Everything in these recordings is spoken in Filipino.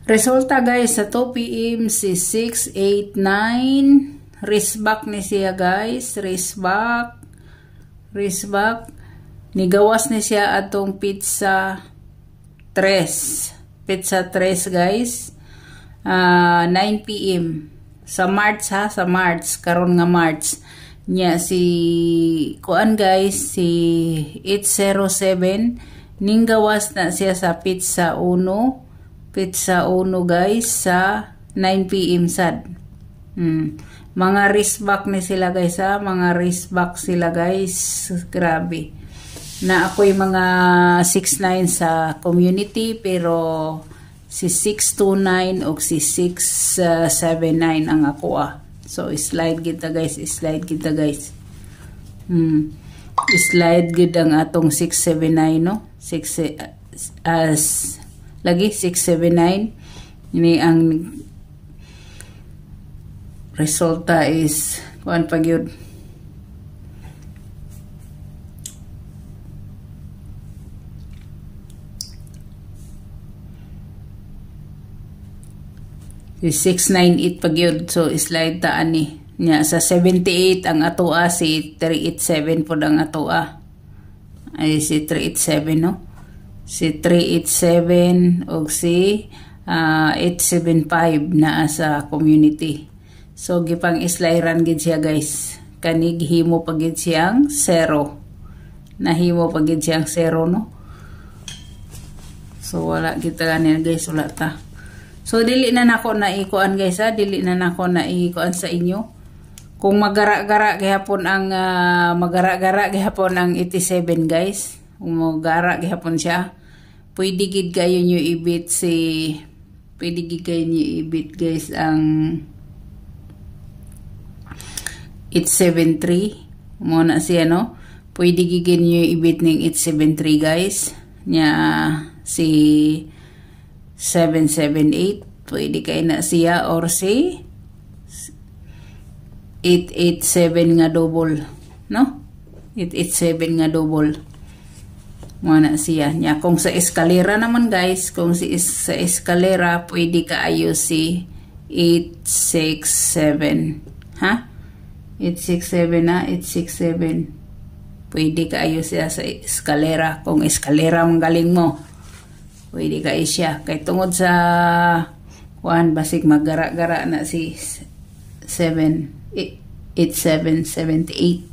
Resulta guys, sa 2 p.m. si 689. Race back ni siya guys. Race back. Nigawas ni siya atong pizza 3. Pizza 3 guys. 9 p.m. Sa March ha. Sa March. Karon nga March. Nya si kuan guys. Si 807. Ninggawas na siya sa pizza 1. Pizza 1 guys sa 9 p.m. sad. Mga wristback ni sila guys ha. Mga wristback sila guys. Grabe. Na ako'y mga 6'9 sa community pero si 6'29 o si 6'79 ang ako So slide kita guys. Slide kita guys. Slide gid ang atong 6'79 no. 6 lagi 6'79. Ini ang resulta is kuan pag yun. Si 698 pag yun. So slide ta ani nya sa 78 ang atoa. Si 387 po ang atoa. Ay si 387 no. Si 387 o si 875 na sa community. So gipang islairan gid siya guys. Kanig himo pag gid siyang 0. Nahimo pag gid siyang 0 no. So wala kita ganin guys, wala ta. So dili na nako na ikuan guys ha, dili na nako na ikuan sa inyo. Kung magara-gara gihapon ang 87 guys. Kung magara gihapon siya. Pwede gid kayo nyo ibit guys ang 873 muna siya no. Pwede gid nyo ibit ning 873 guys. Nya si 778 pwede kay na siya or si 887 nga double no. 887 nga double muna siya. Nya kung sa eskalera naman guys, kung sa eskalera pwede kaayo si 867 ha. 867 na 867 pwede kaayo siya sa eskalera. Kung eskalera ang galing mo pwede kaayo siya. Kay tungod sa kuan basig magara-gara na si 8778.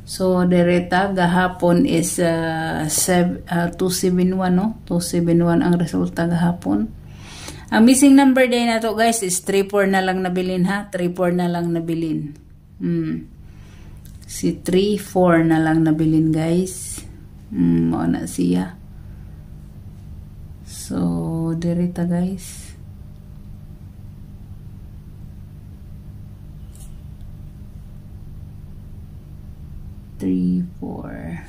So direta gahapon is 271 no. 271 ang resulta gahapon. Ang missing number day na to guys is 34 na lang nabilin ha. 34 na lang nabilin. Si 34 na lang nabilin guys. Mao na siya. So direta guys. 3, 4.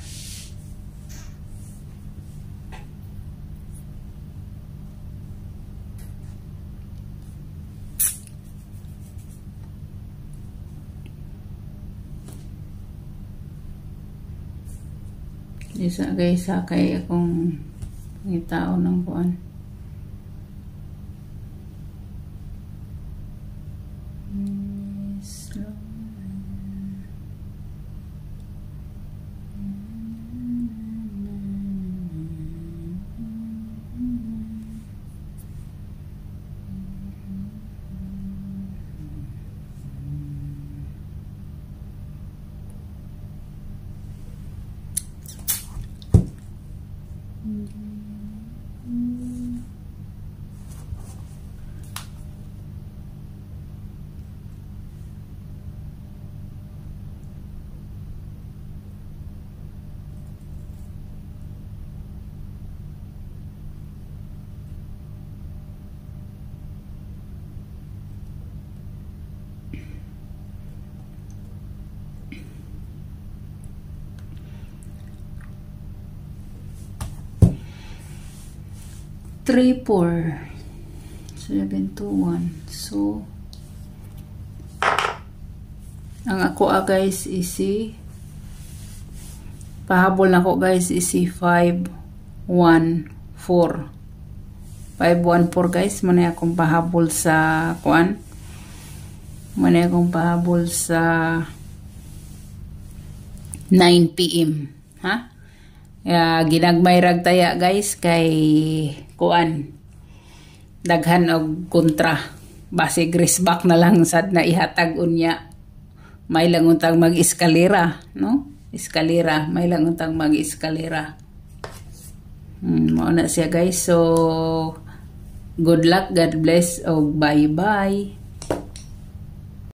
Isa guys kay akong tao ng kuan. Three, 4, 7, 2, 1. So, ang ako guys is si pahabol na ko guys is si 5, 1, 4. 514 guys, muna akong pahabol sa kuan. Muna akong pahabol sa 9 PM. Ha? Ginagmay rag taya guys kay kuan. Daghan og kontra. Base grisback na lang sad na ihatag unya. May lang untang mag-eskalera, no? Eskalera, may lang untang mag-eskalera. Mao na siya guys. So good luck, God bless, og bye-bye.